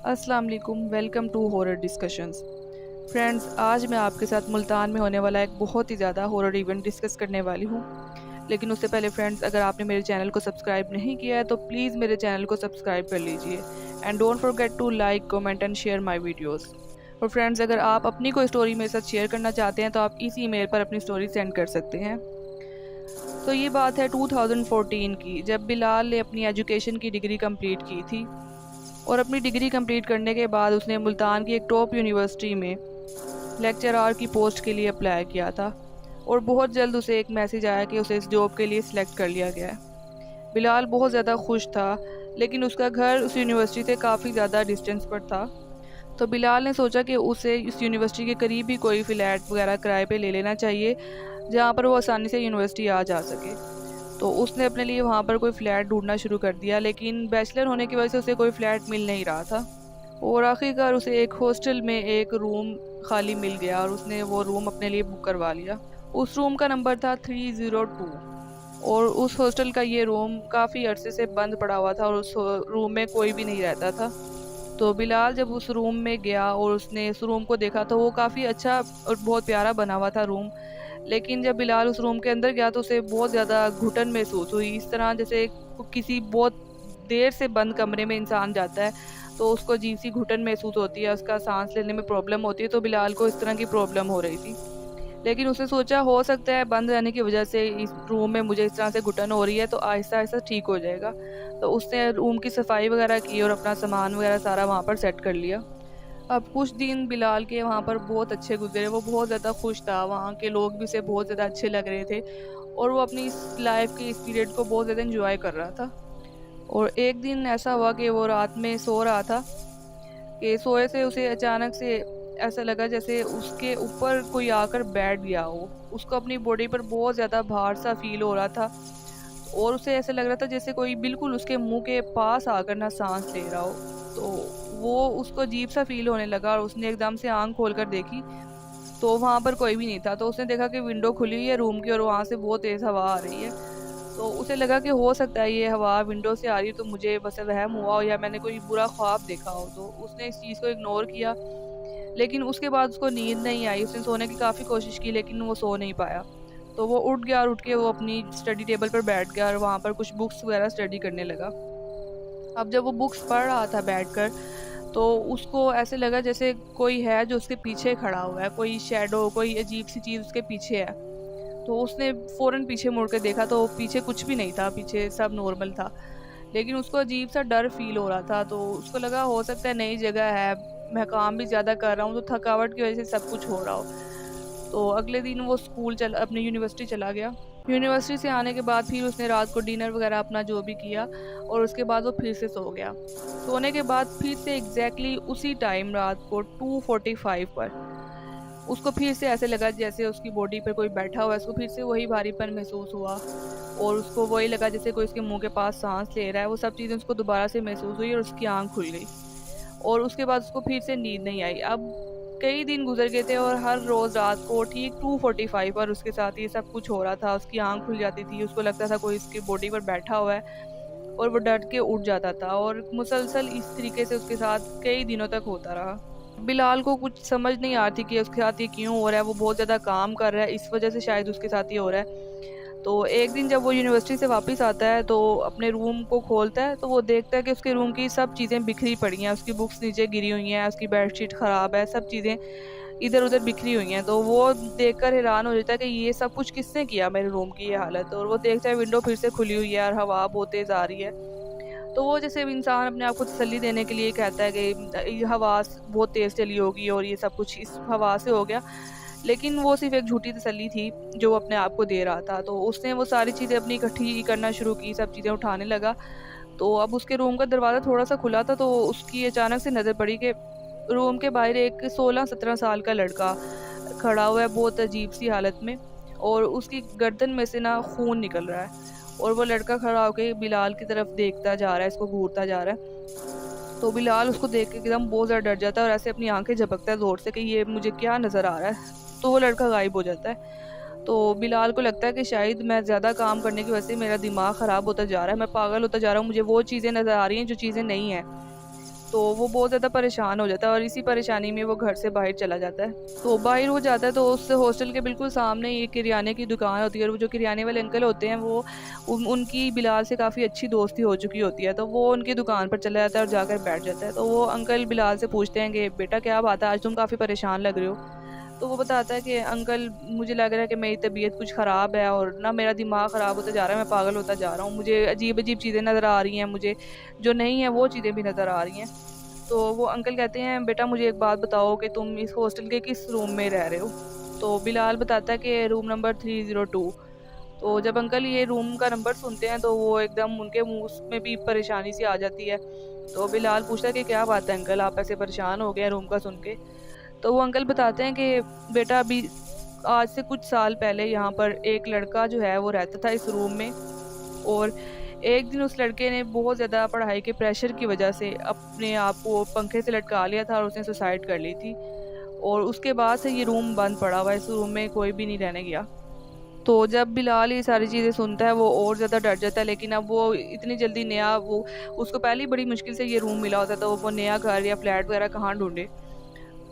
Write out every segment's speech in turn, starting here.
अस्सलाम वालेकुम, welcome to horror discussions. Friends, आज मैं आपके साथ मुल्तान में होने वाला एक बहुत ही ज़्यादा हॉरर इवेंट डिस्कस करने वाली हूँ। लेकिन उससे पहले फ्रेंड्स, अगर आपने मेरे चैनल को सब्सक्राइब नहीं किया है तो प्लीज़ मेरे चैनल को सब्सक्राइब कर लीजिए and don't forget to like, comment and share my videos. और फ्रेंड्स, अगर आप अपनी कोई स्टोरी मेरे साथ शेयर करना चाहते हैं तो आप इस ईमेल पर अपनी स्टोरी सेंड कर सकते हैं। तो ये बात है 2014 की, जब बिलाल ने अपनी एजुकेशन की डिग्री कंप्लीट की थी। और अपनी डिग्री कंप्लीट करने के बाद उसने मुल्तान की एक टॉप यूनिवर्सिटी में लेक्चरार की पोस्ट के लिए अप्लाई किया था और बहुत जल्द उसे एक मैसेज आया कि उसे इस जॉब के लिए सिलेक्ट कर लिया गया है। बिलाल बहुत ज़्यादा खुश था, लेकिन उसका घर उस यूनिवर्सिटी से काफ़ी ज़्यादा डिस्टेंस पर था। तो बिलाल ने सोचा कि उसे इस यूनिवर्सिटी के करीब ही कोई फ्लैट वगैरह किराए पे ले लेना चाहिए, जहाँ पर वो आसानी से यूनिवर्सिटी आ जा सके। तो उसने अपने लिए वहाँ पर कोई फ्लैट ढूंढना शुरू कर दिया, लेकिन बैचलर होने की वजह से उसे कोई फ्लैट मिल नहीं रहा था। और आखिरकार उसे एक हॉस्टल में एक रूम खाली मिल गया और उसने वो रूम अपने लिए बुक करवा लिया। उस रूम का नंबर था 302 और उस हॉस्टल का ये रूम काफ़ी अरसे से बंद पड़ा हुआ था और उस रूम में कोई भी नहीं रहता था। तो बिलाल जब उस रूम में गया और उसने उस रूम को देखा तो वो काफ़ी अच्छा और बहुत प्यारा बना हुआ था रूम। लेकिन जब बिलाल उस रूम के अंदर गया तो उसे बहुत ज़्यादा घुटन महसूस हुई, इस तरह जैसे किसी बहुत देर से बंद कमरे में इंसान जाता है तो उसको अजीब सी घुटन महसूस होती है, उसका सांस लेने में प्रॉब्लम होती है। तो बिलाल को इस तरह की प्रॉब्लम हो रही थी, लेकिन उसने सोचा हो सकता है बंद रहने की वजह से इस रूम में मुझे इस तरह से घुटन हो रही है, तो आहिस्ता आहिस्ता ठीक हो जाएगा। तो उसने रूम की सफाई वगैरह की और अपना सामान वगैरह सारा वहाँ पर सेट कर लिया। अब कुछ दिन बिलाल के वहाँ पर बहुत अच्छे गुजरे, वो बहुत ज़्यादा खुश था, वहाँ के लोग भी उसे बहुत ज़्यादा अच्छे लग रहे थे और वो अपनी इस लाइफ के इस पीरियड को बहुत ज़्यादा एंजॉय कर रहा था। और एक दिन ऐसा हुआ कि वो रात में सो रहा था कि सोए से उसे अचानक से ऐसा लगा जैसे उसके ऊपर कोई आकर बैठ गया हो। उसको अपनी बॉडी पर बहुत ज़्यादा भार सा फील हो रहा था और उसे ऐसा लग रहा था जैसे कोई बिल्कुल उसके मुंह के पास आकर ना सांस ले रहा हो। तो वो उसको अजीब सा फील होने लगा और उसने एकदम से आंख खोलकर देखी तो वहाँ पर कोई भी नहीं था। तो उसने देखा कि विंडो खुली हुई है रूम की और वहाँ से बहुत तेज़ हवा आ रही है। तो उसे लगा कि हो सकता है ये हवा विंडो से आ रही है तो मुझे बस वहम हुआ हो या मैंने कोई बुरा ख्वाब देखा हो। तो उसने इस चीज़ को इग्नोर किया, लेकिन उसके बाद उसको नींद नहीं आई। उसने सोने की काफ़ी कोशिश की लेकिन वो सो नहीं पाया। तो वो उठ गया और उठ के वो अपनी स्टडी टेबल पर बैठ गया और वहाँ पर कुछ बुक्स वगैरह स्टडी करने लगा। अब जब वो बुक्स पढ़ रहा था बैठकर तो उसको ऐसे लगा जैसे कोई है जो उसके पीछे खड़ा हुआ है, कोई शैडो, कोई अजीब सी चीज़ उसके पीछे है। तो उसने फ़ौरन पीछे मुड़ के देखा तो पीछे कुछ भी नहीं था, पीछे सब नॉर्मल था। लेकिन उसको अजीब सा डर फ़ील हो रहा था, तो उसको लगा हो सकता है नई जगह है, मैं काम भी ज़्यादा कर रहा हूँ तो थकावट की वजह से सब कुछ हो रहा हो। तो अगले दिन वो अपनी यूनिवर्सिटी चला गया। यूनिवर्सिटी से आने के बाद फिर उसने रात को डिनर वगैरह अपना जो भी किया और उसके बाद वो फिर से सो गया। सोने के बाद फिर से एग्जैक्टली उसी टाइम रात को 2:45 पर उसको फिर से ऐसे लगा जैसे उसकी बॉडी पर कोई बैठा हुआ है। उसको फिर से वही भारीपन महसूस हुआ और उसको वही लगा जैसे कोई उसके मुंह के पास सांस ले रहा है। वो सब चीज़ें उसको दोबारा से महसूस हुई और उसकी आंख खुल गई और उसके बाद उसको फिर से नींद नहीं आई। अब कई दिन गुजर गए थे और हर रोज़ रात को ठीक 2:45 पर उसके साथ ये सब कुछ हो रहा था। उसकी आंख खुल जाती थी, उसको लगता था कोई उसकी बॉडी पर बैठा हुआ है और वो डर के उठ जाता था और मुसलसल इस तरीके से उसके साथ कई दिनों तक होता रहा। बिलाल को कुछ समझ नहीं आ रही थी कि उसके साथ ये क्यों हो रहा है। वो बहुत ज़्यादा काम कर रहा है, इस वजह से शायद उसके साथ ये हो रहा है। तो एक दिन जब वो यूनिवर्सिटी से वापस आता है तो अपने रूम को खोलता है तो वो देखता है कि उसके रूम की सब चीज़ें बिखरी पड़ी हैं, उसकी बुक्स नीचे गिरी हुई हैं, उसकी बेडशीट ख़राब है, सब चीज़ें इधर उधर बिखरी हुई हैं। तो वो देखकर हैरान हो जाता है कि ये सब कुछ किसने किया मेरे रूम की ये हालत। और वो देखता है विंडो फिर से खुली हुई है और हवा बहुत तेज़ आ रही है। तो वो जैसे इंसान अपने आप को तसल्ली देने के लिए कहता है कि ये हवा बहुत तेज़ चली होगी और ये सब कुछ इस हवा से हो गया। लेकिन वो सिर्फ़ एक झूठी तसल्ली थी जो वो अपने आप को दे रहा था। तो उसने वो सारी चीज़ें अपनी इकट्ठी करना शुरू की, सब चीज़ें उठाने लगा। तो अब उसके रूम का दरवाज़ा थोड़ा-सा खुला था तो उसकी अचानक से नज़र पड़ी कि रूम के बाहर एक 16-17 साल का लड़का खड़ा हुआ है बहुत अजीब-सी हालत में और उसकी गर्दन में से ना खून निकल रहा है और वो लड़का खड़ा होके बिलाल की तरफ देखता जा रहा है, इसको घूरता जा रहा है। तो बिलाल उसको देख के एकदम बहुत ज़्यादा डर जाता है और ऐसे अपनी आँखें झपकता है ज़ोर से कि ये मुझे क्या नज़र आ रहा है। तो वो लड़का गायब हो जाता है। तो बिलाल को लगता है कि शायद मैं ज़्यादा काम करने की वजह से मेरा दिमाग ख़राब होता जा रहा है, मैं पागल होता जा रहा हूँ, मुझे वो चीज़ें नज़र आ रही हैं जो चीज़ें नहीं हैं। तो वो बहुत ज़्यादा परेशान हो जाता है और इसी परेशानी में वो घर से बाहर चला जाता है। तो बाहर वो जाता है तो उस हॉस्टल के बिल्कुल सामने ही एक किराने की दुकान होती है और वो जो किराने वाले अंकल होते हैं वो उनकी बिलाल से काफ़ी अच्छी दोस्ती हो चुकी होती है। तो वो उनकी दुकान पर चला जाता है और जाकर बैठ जाता है। तो वो अंकल बिलाल से पूछते हैं कि बेटा क्या बात है, आज तुम काफ़ी परेशान लग रहे हो। तो वो बताता है कि अंकल मुझे लग रहा है कि मेरी तबीयत कुछ ख़राब है और ना मेरा दिमाग ख़राब होता जा रहा है, मैं पागल होता जा रहा हूँ, मुझे अजीब-अजीब चीज़ें नज़र आ रही हैं, मुझे जो नहीं है वो चीज़ें भी नज़र आ रही हैं। तो वो अंकल कहते हैं बेटा मुझे एक बात बताओ कि तुम इस हॉस्टल के किस रूम में रह रहे हो? तो बिलाल बताता है कि रूम नंबर 302। तो जब अंकल ये रूम का नंबर सुनते हैं तो वो एकदम उनके मुँह में भी परेशानी सी आ जाती है। तो बिलाल पूछता है कि क्या बात है अंकल, आप ऐसे परेशान हो गए हैं रूम का सुन के? तो वो अंकल बताते हैं कि बेटा अभी आज से कुछ साल पहले यहाँ पर एक लड़का जो है वो रहता था इस रूम में और एक दिन उस लड़के ने बहुत ज़्यादा पढ़ाई के प्रेशर की वजह से अपने आप को पंखे से लटका लिया था और उसने सुसाइड कर ली थी और उसके बाद से ये रूम बंद पड़ा हुआ है, इस रूम में कोई भी नहीं रहने गया। तो जब बिलाल ये सारी चीज़ें सुनता है वो और ज़्यादा डर जाता है, लेकिन अब वो इतनी जल्दी नया वो उसको पहले ही बड़ी मुश्किल से ये रूम मिला होता है, तो वो नया घर या फ्लैट वगैरह कहाँ ढूंढे।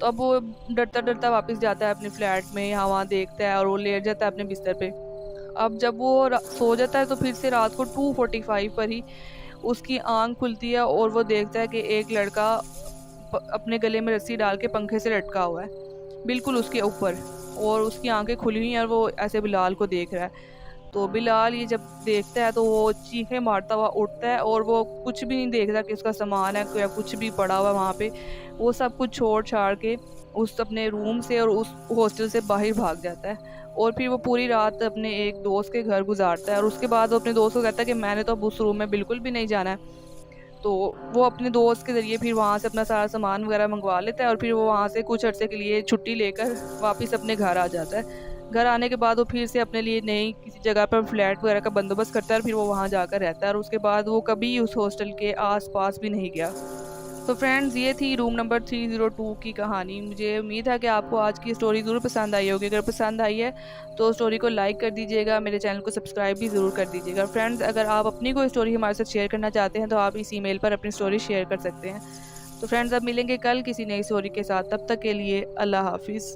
तो अब वो डरता-डरता वापस जाता है अपने फ्लैट में, यहाँ-वहाँ देखता है और वो लेट जाता है अपने बिस्तर पे। अब जब वो सो जाता है तो फिर से रात को 2:45 पर ही उसकी आँख खुलती है और वो देखता है कि एक लड़का अपने गले में रस्सी डाल के पंखे से लटका हुआ है, बिल्कुल उसके ऊपर, और उसकी आंखें खुली हुई हैं और वो ऐसे बिलाल को देख रहा है। तो बिलाल ये जब देखता है तो वो चीखें मारता हुआ उठता है और वो कुछ भी नहीं देखता कि उसका सामान है या कुछ भी पड़ा हुआ वहाँ पे। वो सब कुछ छोड़ छाड़ के उस अपने रूम से और उस हॉस्टल से बाहर भाग जाता है और फिर वो पूरी रात अपने एक दोस्त के घर गुजारता है और उसके बाद वो अपने दोस्त को कहता है कि मैंने तो अब उस रूम में बिल्कुल भी नहीं जाना है। तो वो अपने दोस्त के ज़रिए फिर वहाँ से अपना सारा सामान वगैरह मंगवा लेता है और फिर वो वहाँ से कुछ अरसे के लिए छुट्टी लेकर वापस अपने घर आ जाता है। घर आने के बाद वो फिर से अपने लिए नई किसी जगह पर फ्लैट वगैरह का बंदोबस्त करता है और फिर वो वहाँ जाकर रहता है और उसके बाद वो कभी उस हॉस्टल के आस-पास भी नहीं गया। तो फ्रेंड्स ये थी रूम नंबर 302 की कहानी। मुझे उम्मीद है कि आपको आज की स्टोरी ज़रूर पसंद आई होगी। अगर पसंद आई है तो स्टोरी को लाइक कर दीजिएगा, मेरे चैनल को सब्सक्राइब भी ज़रूर कर दीजिएगा। फ्रेंड्स अगर आप अपनी कोई स्टोरी हमारे साथ शेयर करना चाहते हैं तो आप इस ईमेल पर अपनी स्टोरी शेयर कर सकते हैं। तो फ्रेंड्स अब मिलेंगे कल किसी नई स्टोरी के साथ, तब तक के लिए अल्लाह हाफिज़।